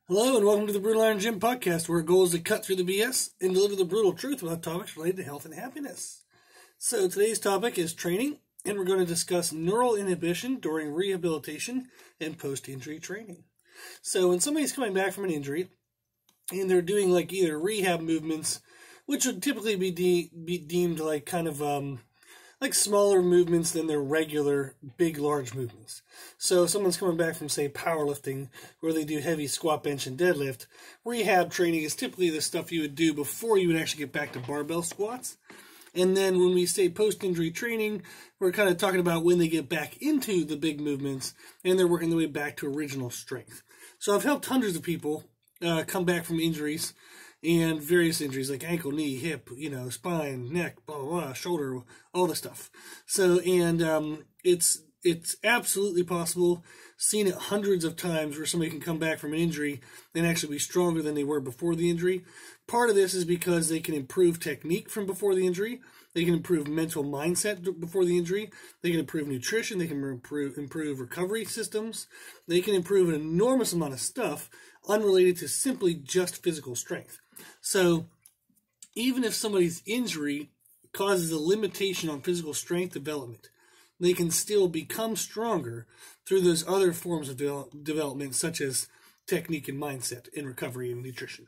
Hello and welcome to the Brutal Iron Gym podcast, where our goal is to cut through the BS and deliver the brutal truth about topics related to health and happiness. So today's topic is training, and we're going to discuss neural inhibition during rehabilitation and post-injury training. So when somebody's coming back from an injury and they're doing like either rehab movements, which would typically be deemed like kind of like smaller movements than their regular big, large movements. So if someone's coming back from, say, powerlifting, where they do heavy squat, bench, and deadlift, rehab training is typically the stuff you would do before you would actually get back to barbell squats. And then when we say post-injury training, we're kind of talking about when they get back into the big movements and they're working their way back to original strength. So I've helped hundreds of people come back from injuries and various injuries like ankle, knee, hip, spine, neck, blah, blah, blah, shoulder, all the stuff. So, and it's absolutely possible, seen it hundreds of times, where somebody can come back from an injury and actually be stronger than they were before the injury. Part of this is because they can improve technique from before the injury. They can improve mental mindset before the injury. They can improve nutrition. They can improve recovery systems. They can improve an enormous amount of stuff unrelated to simply just physical strength. So even if somebody's injury causes a limitation on physical strength development, they can still become stronger through those other forms of development, such as technique and mindset and recovery and nutrition.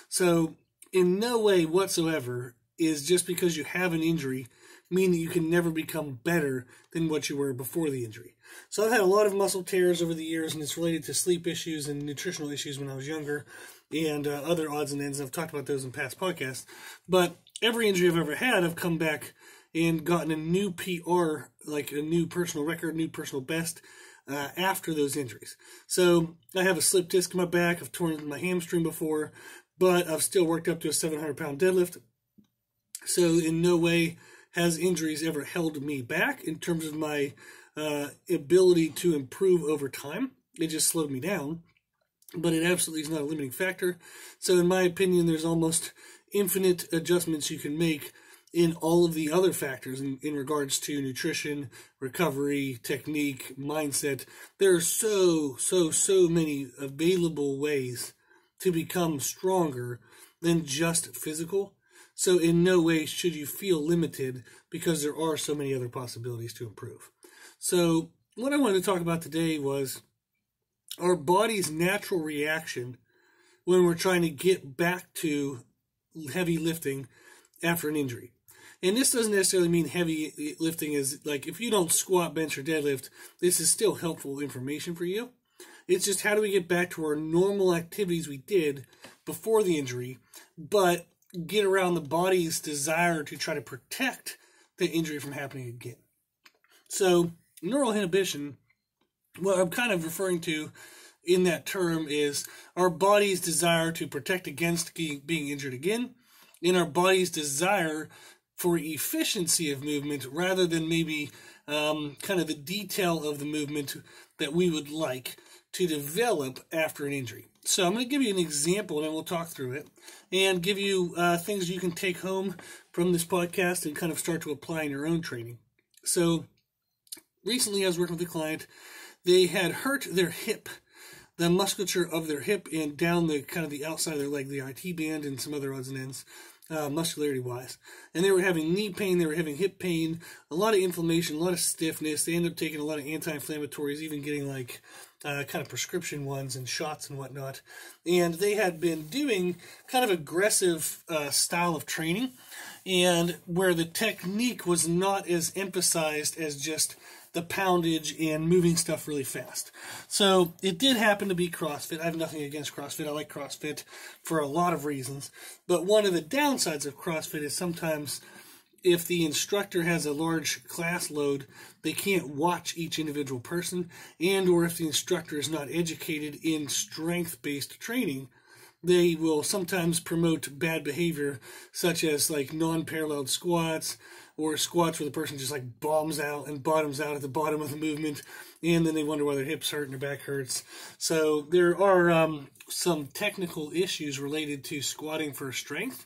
So in no way whatsoever is just because you have an injury mean that you can never become better than what you were before the injury. So I've had a lot of muscle tears over the years, and it's related to sleep issues and nutritional issues when I was younger, and other odds and ends. I've talked about those in past podcasts. But every injury I've ever had, I've come back and gotten a new PR, like a new personal record, new personal best, after those injuries. So I have a slip disc in my back. I've torn my hamstring before, but I've still worked up to a 700-pound deadlift. So in no way has injuries ever held me back in terms of my ability to improve over time. It just slowed me down, but it absolutely is not a limiting factor. So in my opinion, there's almost infinite adjustments you can make in all of the other factors in regards to nutrition, recovery, technique, mindset. There are so many available ways to become stronger than just physical. So in no way should you feel limited, because there are so many other possibilities to improve. So what I wanted to talk about today was our body's natural reaction when we're trying to get back to heavy lifting after an injury. And this doesn't necessarily mean heavy lifting is like, if you don't squat, bench, or deadlift, this is still helpful information for you. It's just, how do we get back to our normal activities we did before the injury, but get around the body's desire to try to protect the injury from happening again. So neural inhibition, what I'm kind of referring to in that term, is our body's desire to protect against being injured again, and our body's desire for efficiency of movement rather than maybe kind of the detail of the movement that we would like to develop after an injury. So I'm going to give you an example, and then we'll talk through it, and give you things you can take home from this podcast and kind of start to apply in your own training. So recently I was working with a client. They had hurt their hip, the musculature of their hip, and down the kind of the outside of their leg, the IT band, and some other odds and ends, muscularity-wise. And they were having knee pain, they were having hip pain, a lot of inflammation, a lot of stiffness. They ended up taking a lot of anti-inflammatories, even getting like kind of prescription ones and shots and whatnot. And they had been doing kind of aggressive style of training, and where the technique was not as emphasized as just the poundage and moving stuff really fast. So it did happen to be CrossFit. I have nothing against CrossFit. I like CrossFit for a lot of reasons. But one of the downsides of CrossFit is sometimes if the instructor has a large class load, they can't watch each individual person, and or if the instructor is not educated in strength-based training, they will sometimes promote bad behavior, such as like non-paralleled squats, or squats where the person just like bombs out and bottoms out at the bottom of the movement, and then they wonder why their hips hurt and their back hurts. So there are some technical issues related to squatting for strength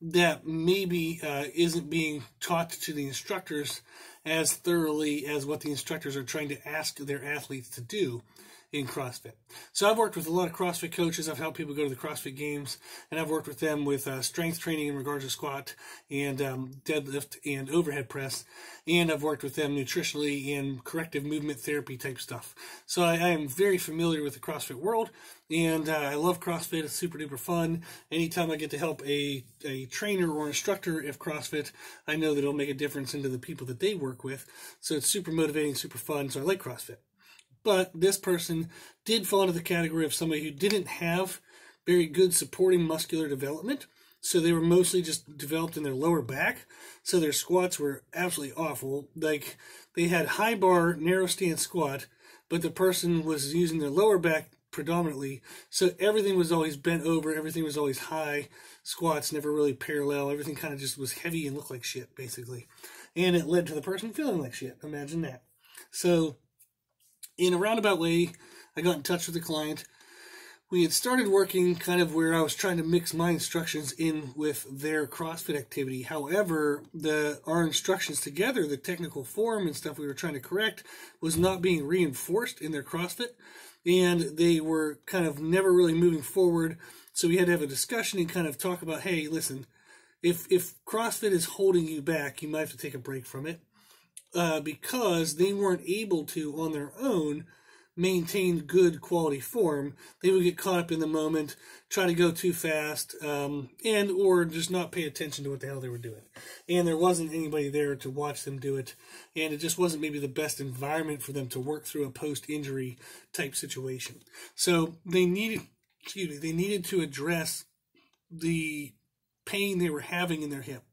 that maybe isn't being taught to the instructors as thoroughly as what the instructors are trying to ask their athletes to do. in CrossFit. So I've worked with a lot of CrossFit coaches. I've helped people go to the CrossFit Games, and I've worked with them with strength training in regards to squat and deadlift and overhead press, and I've worked with them nutritionally and corrective movement therapy type stuff. So I am very familiar with the CrossFit world, and I love CrossFit. It's super duper fun. Anytime I get to help a trainer or instructor of CrossFit, I know that it'll make a difference into the people that they work with. So it's super motivating, super fun. So I like CrossFit. But this person did fall into the category of somebody who didn't have very good supporting muscular development. So they were mostly just developed in their lower back. So their squats were absolutely awful. Like, they had high bar, narrow stance squat, but the person was using their lower back predominantly. So everything was always bent over. Everything was always high. Squats never really parallel. Everything kind of just was heavy and looked like shit, basically. And it led to the person feeling like shit. Imagine that. So in a roundabout way, I got in touch with the client. We had started working kind of where I was trying to mix my instructions in with their CrossFit activity. However, our instructions together, the technical form and stuff we were trying to correct, was not being reinforced in their CrossFit. And they were kind of never really moving forward. So we had to have a discussion and kind of talk about, hey, listen, if CrossFit is holding you back, you might have to take a break from it. Because they weren't able to, on their own, maintain good quality form. They would get caught up in the moment, try to go too fast, and or just not pay attention to what the hell they were doing. And there wasn't anybody there to watch them do it, and it just wasn't maybe the best environment for them to work through a post-injury type situation. So they needed to address the pain they were having in their hip.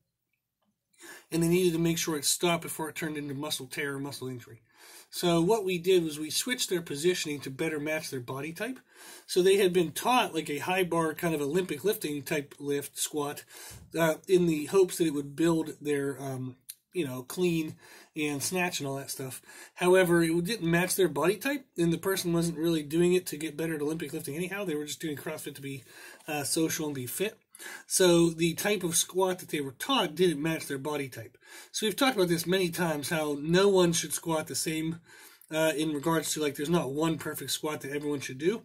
And they needed to make sure it stopped before it turned into muscle tear or muscle injury. So what we did was we switched their positioning to better match their body type. So they had been taught like a high bar kind of Olympic lifting type lift squat in the hopes that it would build their clean and snatch and all that stuff. However, it didn't match their body type, and the person wasn't really doing it to get better at Olympic lifting anyhow. They were just doing CrossFit to be social and be fit. So the type of squat that they were taught didn't match their body type. So we've talked about this many times, how no one should squat the same in regards to, like, there's not one perfect squat that everyone should do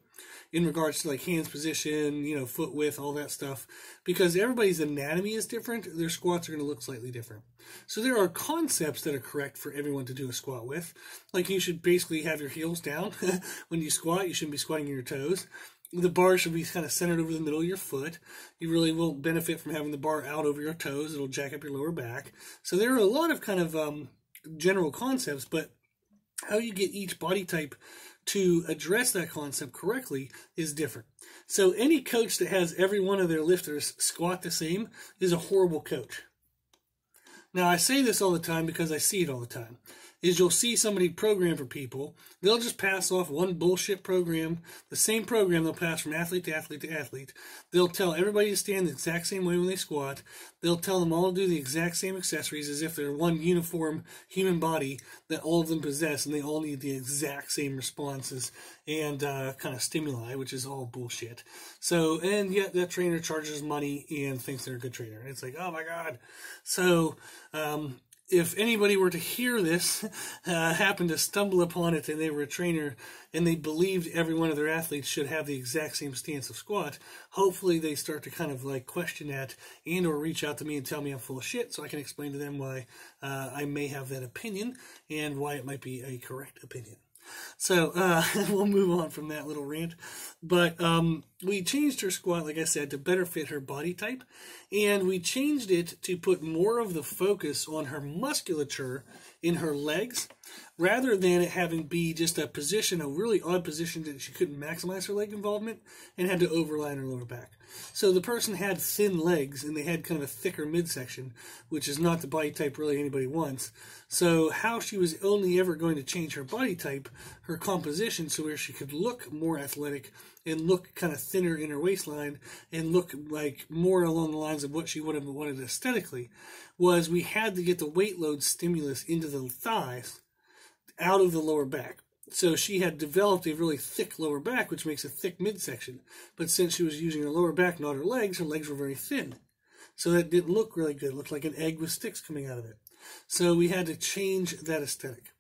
in regards to, like, hands position, foot width, all that stuff. Because everybody's anatomy is different, their squats are going to look slightly different. So there are concepts that are correct for everyone to do a squat with. Like, you should basically have your heels down. When you squat, you shouldn't be squatting on your toes. The bar should be kind of centered over the middle of your foot. You really won't benefit from having the bar out over your toes. It'll jack up your lower back. So there are a lot of kind of general concepts, but how you get each body type to address that concept correctly is different. So any coach that has every one of their lifters squat the same is a horrible coach. Now, I say this all the time because I see it all the time. Is you'll see somebody program for people, they'll just pass off one bullshit program, the same program they'll pass from athlete to athlete to athlete. They'll tell everybody to stand the exact same way when they squat. They'll tell them all to do the exact same accessories as if they're one uniform human body that all of them possess, and they all need the exact same responses and kind of stimuli, which is all bullshit. So, and yet that trainer charges money and thinks they're a good trainer. And it's like, oh my God. So, if anybody were to hear this, happen to stumble upon it, and they were a trainer, and they believed every one of their athletes should have the exact same stance of squat, hopefully they start to kind of like question that, and or reach out to me and tell me I'm full of shit, so I can explain to them why I may have that opinion, and why it might be a correct opinion. So we'll move on from that little rant. But we changed her squat, like I said, to better fit her body type. And we changed it to put more of the focus on her musculature in her legs, rather than it having be just a position, a really odd position that she couldn't maximize her leg involvement and had to overline her lower back. So the person had thin legs, and they had kind of a thicker midsection, which is not the body type really anybody wants. So how she was only ever going to change her body type, her composition, so where she could look more athletic and look kind of thinner in her waistline and look like more along the lines of what she would have wanted aesthetically, was we had to get the weight load stimulus into the thighs out of the lower back. So she had developed a really thick lower back, which makes a thick midsection. But since she was using her lower back, not her legs were very thin. So that didn't look really good. It looked like an egg with sticks coming out of it. So we had to change that aesthetic.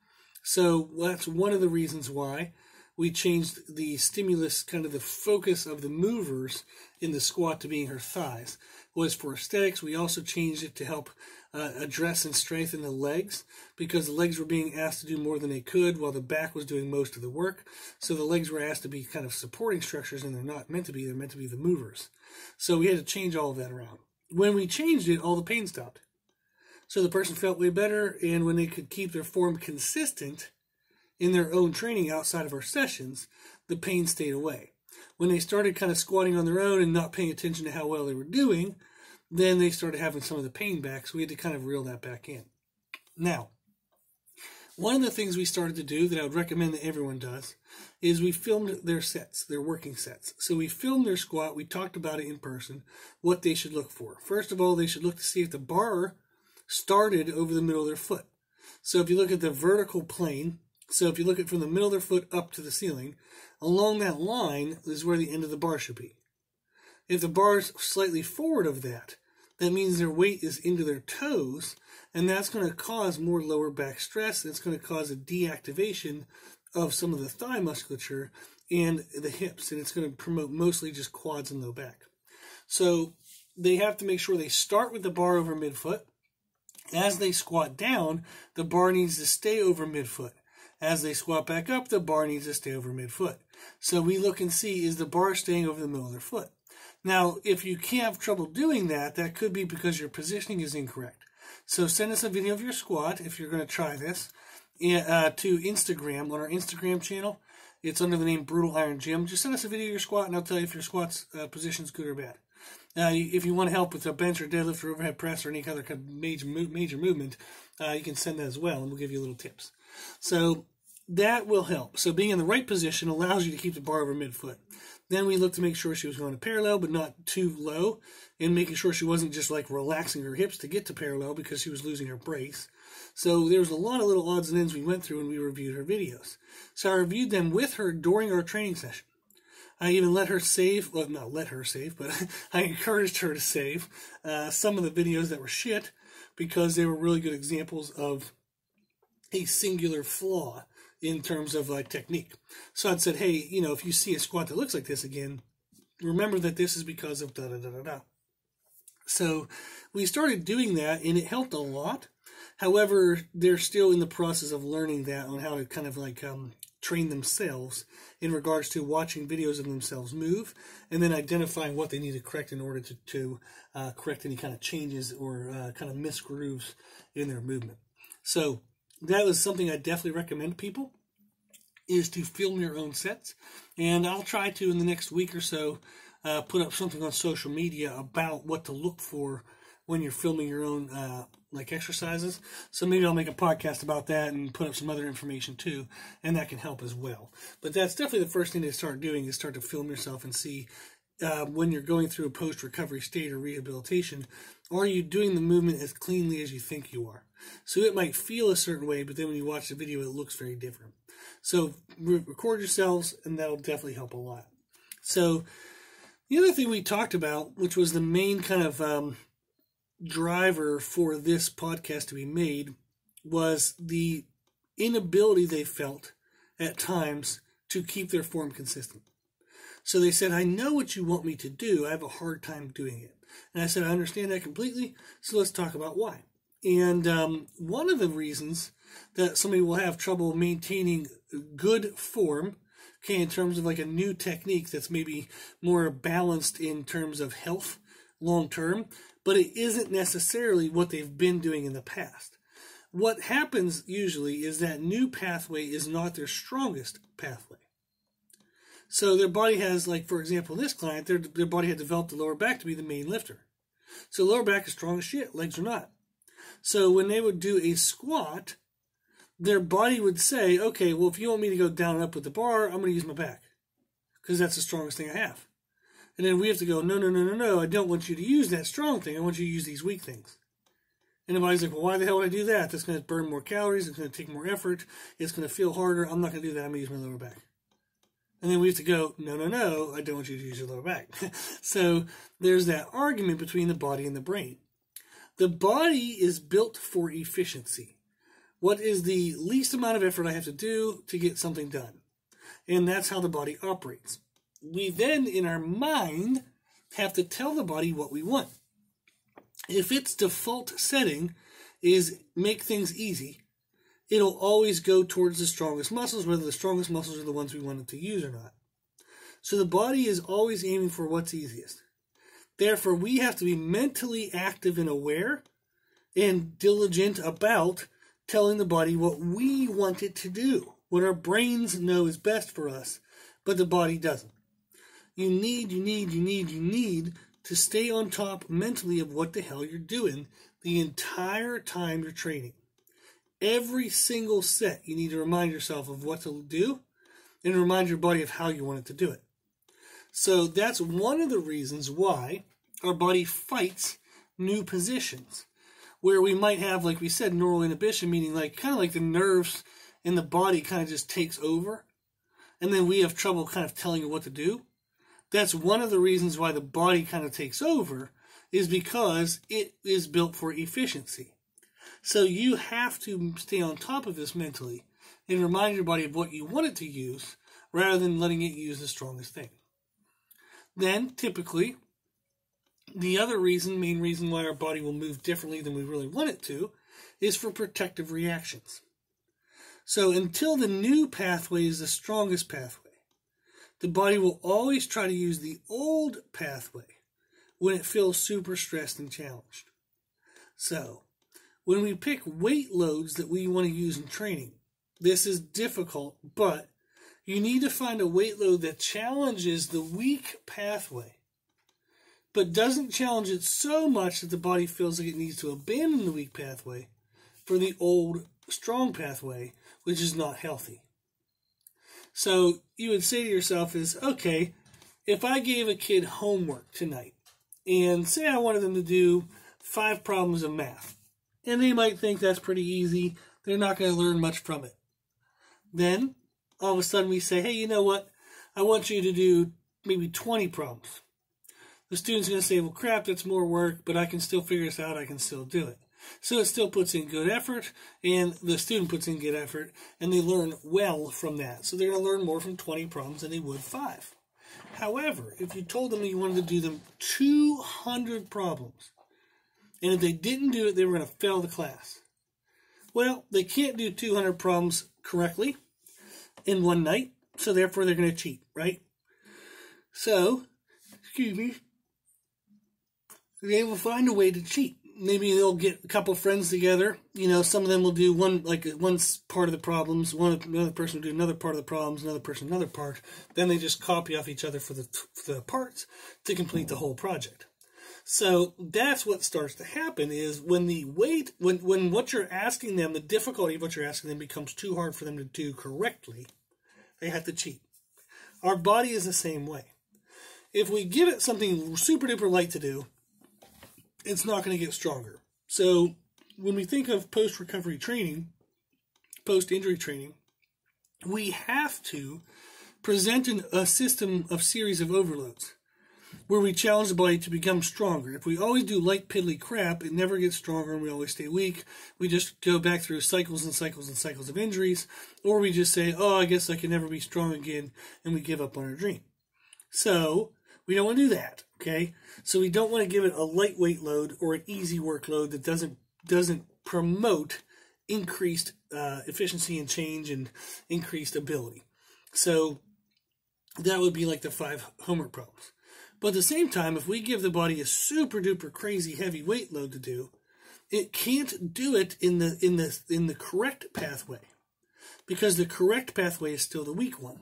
So that's one of the reasons why we changed the stimulus, kind of the focus of the movers in the squat to being her thighs. Was for aesthetics. We also changed it to help address and strengthen the legs, because the legs were being asked to do more than they could while the back was doing most of the work. So the legs were asked to be kind of supporting structures, and they're not meant to be. They're meant to be the movers. So we had to change all of that around. When we changed it, all the pain stopped. So the person felt way better, and when they could keep their form consistent in their own training outside of our sessions, the pain stayed away. When they started kind of squatting on their own and not paying attention to how well they were doing, then they started having some of the pain back, so we had to kind of reel that back in. Now, one of the things we started to do that I would recommend that everyone does is we filmed their sets, their working sets. So we filmed their squat, we talked about it in person, what they should look for. First of all, they should look to see if the bar started over the middle of their foot. So if you look at the vertical plane, so if you look at from the middle of their foot up to the ceiling, along that line is where the end of the bar should be. If the bar is slightly forward of that, that means their weight is into their toes, and that's going to cause more lower back stress. It's going to cause a deactivation of some of the thigh musculature and the hips, and it's going to promote mostly just quads and low back. So they have to make sure they start with the bar over midfoot. As they squat down, the bar needs to stay over midfoot. As they squat back up, the bar needs to stay over midfoot. So we look and see, is the bar staying over the middle of their foot? Now, if you can't have trouble doing that, that could be because your positioning is incorrect. So send us a video of your squat, if you're going to try this, to Instagram, on our Instagram channel. It's under the name Brutal Iron Gym. Just send us a video of your squat, and I'll tell you if your squat's position's good or bad. If you want help with a bench or deadlift or overhead press or any other kind of major movement, you can send that as well, and we'll give you little tips. So that will help. So being in the right position allows you to keep the bar over midfoot. Then we looked to make sure she was going to parallel, but not too low, and making sure she wasn't just like relaxing her hips to get to parallel because she was losing her brace. So there was a lot of little odds and ends we went through when we reviewed her videos. So I reviewed them with her during our training session. I even let her save, well, not let her save, but I encouraged her to save some of the videos that were shit, because they were really good examples of a singular flaw in terms of like technique. So I'd said, hey, you know, if you see a squat that looks like this again, remember that this is because of da-da-da-da-da. So we started doing that, and it helped a lot. However, they're still in the process of learning that on how to kind of like train themselves in regards to watching videos of themselves move, and then identifying what they need to correct in order to correct any kind of changes or kind of misgrooves in their movement. So that was something I definitely recommend people, is to film your own sets. And I'll try to, in the next week or so, put up something on social media about what to look for when you're filming your own like exercises. So maybe I'll make a podcast about that and put up some other information too, and that can help as well. But that's definitely the first thing to start doing, is start to film yourself and see when you're going through a post-recovery state or rehabilitation, are you doing the movement as cleanly as you think you are? So it might feel a certain way, but then when you watch the video, it looks very different. So record yourselves, and that'll definitely help a lot. So the other thing we talked about, which was the main kind of driver for this podcast to be made, was the inability they felt at times to keep their form consistent. So they said, I know what you want me to do. I have a hard time doing it. And I said, I understand that completely. So let's talk about why. And one of the reasons that somebody will have trouble maintaining good form, okay, in terms of like a new technique that's maybe more balanced in terms of health long term, but it isn't necessarily what they've been doing in the past. What happens usually is that new pathway is not their strongest pathway. So their body has, like, for example, this client, their body had developed the lower back to be the main lifter. So lower back is strong as shit, legs are not. So when they would do a squat, their body would say, okay, well, if you want me to go down and up with the bar, I'm going to use my back, because that's the strongest thing I have. And then we have to go, no, I don't want you to use that strong thing. I want you to use these weak things. And the body's like, well, why the hell would I do that? That's going to burn more calories. It's going to take more effort. It's going to feel harder. I'm not going to do that. I'm going to use my lower back. And then we have to go, no, I don't want you to use your lower back. So there's that argument between the body and the brain. The body is built for efficiency. What is the least amount of effort I have to do to get something done? And that's how the body operates. We then, in our mind, have to tell the body what we want. If its default setting is make things easy, it'll always go towards the strongest muscles, whether the strongest muscles are the ones we want it to use or not. So the body is always aiming for what's easiest. Therefore, we have to be mentally active and aware and diligent about telling the body what we want it to do, what our brains know is best for us, but the body doesn't. You need to stay on top mentally of what the hell you're doing the entire time you're training. Every single set, you need to remind yourself of what to do and remind your body of how you want it to do it. So that's one of the reasons why our body fights new positions, where we might have, like we said, neural inhibition, meaning like kind of like the nerves in the body kind of just takes over, and then we have trouble kind of telling it what to do. That's one of the reasons why the body kind of takes over, is because it is built for efficiency. So you have to stay on top of this mentally and remind your body of what you want it to use rather than letting it use the strongest thing. Then, typically, the other main reason why our body will move differently than we really want it to, is for protective reactions. So until the new pathway is the strongest pathway, the body will always try to use the old pathway when it feels super stressed and challenged. So, when we pick weight loads that we want to use in training, this is difficult, but you need to find a weight load that challenges the weak pathway, but doesn't challenge it so much that the body feels like it needs to abandon the weak pathway for the old, strong pathway, which is not healthy. So you would say to yourself is, okay, if I gave a kid homework tonight, and say I wanted them to do 5 problems of math, and they might think that's pretty easy, they're not going to learn much from it. Then, all of a sudden we say, hey, you know what? I want you to do maybe 20 problems. The student's going to say, well, crap, that's more work, but I can still figure this out. I can still do it. So it still puts in good effort, and the student puts in good effort, and they learn well from that. So they're going to learn more from 20 problems than they would 5. However, if you told them that you wanted to do them 200 problems, and if they didn't do it, they were going to fail the class. Well, they can't do 200 problems correctly in one night, so therefore they're going to cheat, right? So, they will find a way to cheat. Maybe they'll get a couple friends together. You know, some of them will do one part of the problems. Another person will do another part of the problems. Another person another part. Then they just copy off each other for the parts to complete the whole project. So that's what starts to happen is when what you're asking them, the difficulty of what you're asking them becomes too hard for them to do correctly, they have to cheat. Our body is the same way. If we give it something super duper light to do, it's not going to get stronger. So when we think of post-recovery training, post-injury training, we have to present a system of series of overloads where we challenge the body to become stronger. If we always do light piddly crap, it never gets stronger and we always stay weak. We just go back through cycles and cycles and cycles of injuries, or we just say, oh, I guess I can never be strong again, and we give up on our dream. So we don't want to do that, okay? So we don't want to give it a lightweight load or an easy workload that doesn't promote increased efficiency and change and increased ability. So that would be like the 5 homework problems. But at the same time, if we give the body a super duper crazy heavy weight load to do, it can't do it in the correct pathway, because the correct pathway is still the weak one.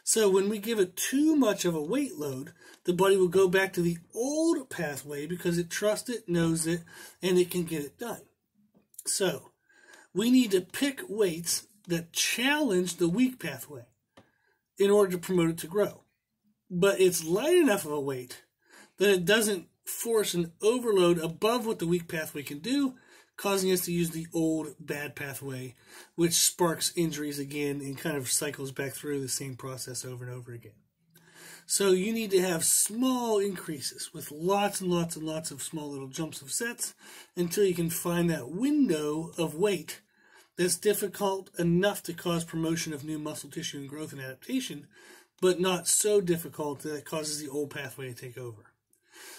So when we give it too much of a weight load, the body will go back to the old pathway because it trusts it, knows it, and it can get it done. So we need to pick weights that challenge the weak pathway in order to promote it to grow. But it's light enough of a weight that it doesn't force an overload above what the weak pathway can do, causing us to use the old bad pathway, which sparks injuries again and kind of cycles back through the same process over and over again. So you need to have small increases with lots and lots and lots of small little jumps of sets until you can find that window of weight that's difficult enough to cause promotion of new muscle tissue and growth and adaptation, but not so difficult that it causes the old pathway to take over.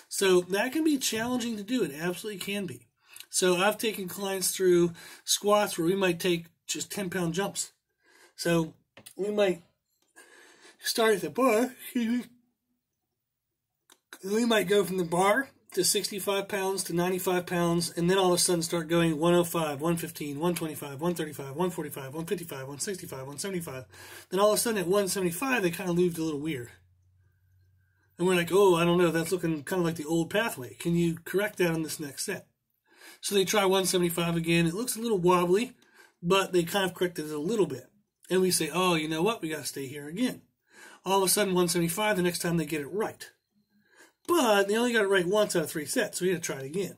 So that can be challenging to do. It absolutely can be. So I've taken clients through squats where we might take just 10-pound jumps. So we might start at the bar. We might go from the bar to 65 pounds to 95 pounds, and then all of a sudden start going 105, 115, 125, 135, 145, 155, 165, 175. Then all of a sudden at 175, they kind of moved a little weird. And we're like, oh, I don't know, that's looking kind of like the old pathway. Can you correct that on this next set? So they try 175 again. It looks a little wobbly, but they kind of corrected it a little bit. And we say, oh, you know what? We got to stay here again. All of a sudden, 175, the next time they get it right. But they only got it right once out of 3 sets, so we got to try it again.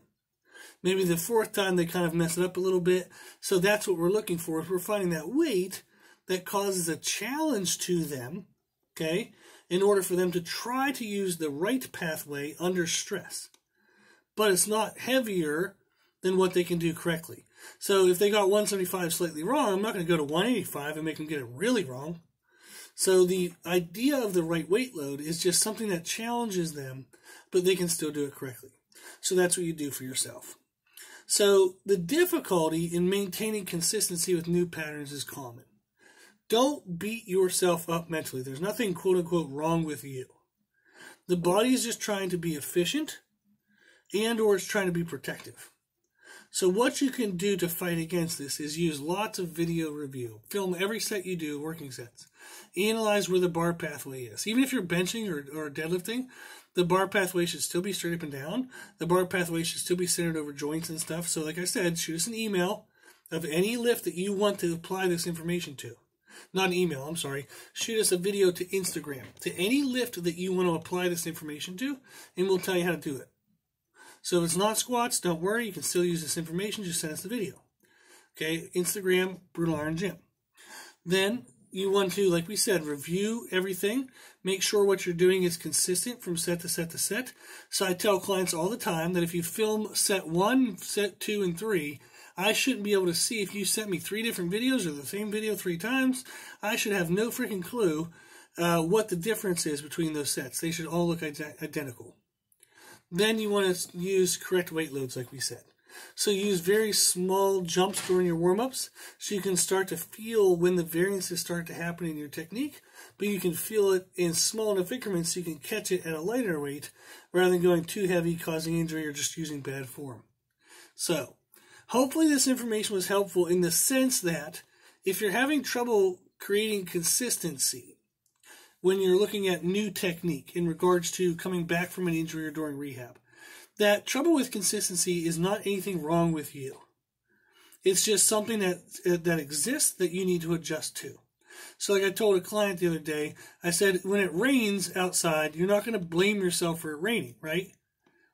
Maybe the 4th time they kind of mess it up a little bit. So that's what we're looking for. Is we're finding that weight that causes a challenge to them, okay, in order for them to try to use the right pathway under stress. But it's not heavier than what they can do correctly. So if they got 175 slightly wrong, I'm not going to go to 185 and make them get it really wrong. So the idea of the right weight load is just something that challenges them, but they can still do it correctly. So that's what you do for yourself. So the difficulty in maintaining consistency with new patterns is common. Don't beat yourself up mentally. There's nothing quote-unquote wrong with you. The body is just trying to be efficient and or it's trying to be protective. So what you can do to fight against this is use lots of video review. Film every set you do, working sets. Analyze where the bar pathway is. Even if you're benching or deadlifting, the bar pathway should still be straight up and down. The bar pathway should still be centered over joints and stuff. So like I said, shoot us an email of any lift that you want to apply this information to. Not an email, I'm sorry. Shoot us a video to Instagram, to any lift that you want to apply this information to, and we'll tell you how to do it. So if it's not squats, don't worry. You can still use this information. Just send us the video. Okay, Instagram, Brutal Iron Gym. Then you want to, like we said, review everything. Make sure what you're doing is consistent from set to set to set. So I tell clients all the time that if you film set 1, set 2, and 3, I shouldn't be able to see if you sent me 3 different videos or the same video 3 times. I should have no freaking clue what the difference is between those sets. They should all look identical. Then you want to use correct weight loads, like we said. So use very small jumps during your warm-ups so you can start to feel when the variances start to happen in your technique, but you can feel it in small enough increments so you can catch it at a lighter weight rather than going too heavy, causing injury, or just using bad form. So hopefully this information was helpful in the sense that if you're having trouble creating consistency when you're looking at new technique in regards to coming back from an injury or during rehab, that trouble with consistency is not anything wrong with you. It's just something that exists that you need to adjust to. So like I told a client the other day, I said, when it rains outside, you're not going to blame yourself for it raining, right?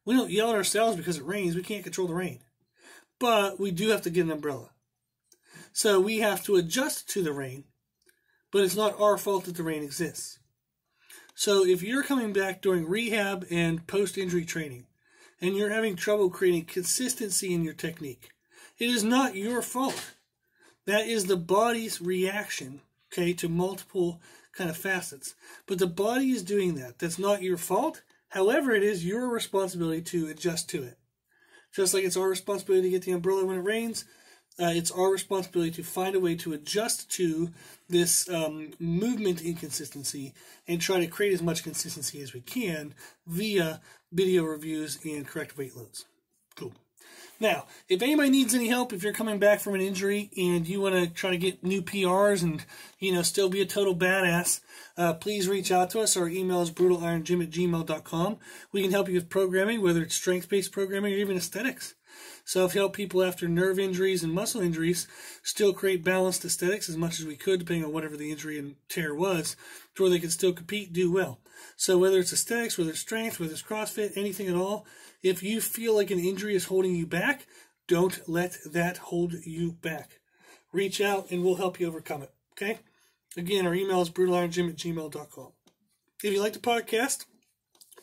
We don't yell at ourselves because it rains. We can't control the rain. But we do have to get an umbrella. So we have to adjust to the rain, but it's not our fault that the rain exists. So if you're coming back during rehab and post-injury training, and you're having trouble creating consistency in your technique, it is not your fault. That is the body's reaction, okay, to multiple kind of facets. But the body is doing that. That's not your fault. However, it is your responsibility to adjust to it. Just like it's our responsibility to get the umbrella when it rains, it's our responsibility to find a way to adjust to this movement inconsistency and try to create as much consistency as we can via video reviews and correct weight loads. Cool. Now, if anybody needs any help, if you're coming back from an injury and you want to try to get new PRs and, still be a total badass, please reach out to us. Our email is brutaliron@gmail.com. We can help you with programming, whether it's strength-based programming or even aesthetics. So if you help people after nerve injuries and muscle injuries still create balanced aesthetics as much as we could, depending on whatever the injury and tear was, to where they can still compete, do well. So whether it's aesthetics, whether it's strength, whether it's CrossFit, anything at all, if you feel like an injury is holding you back, don't let that hold you back. Reach out and we'll help you overcome it, okay? Again, our email is brutaliron@gmail.com. If you like the podcast,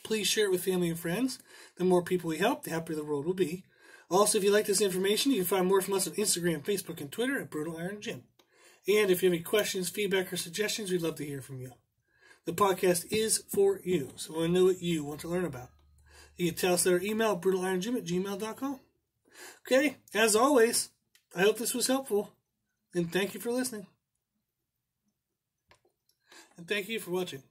please share it with family and friends. The more people we help, the happier the world will be. Also, if you like this information, you can find more from us on Instagram, Facebook, and Twitter at Brutal Iron Gym. And if you have any questions, feedback, or suggestions, we'd love to hear from you. The podcast is for you, so we want to know what you want to learn about. You can tell us at our email, brutalironGym@gmail.com. Okay, as always, I hope this was helpful, and thank you for listening. And thank you for watching.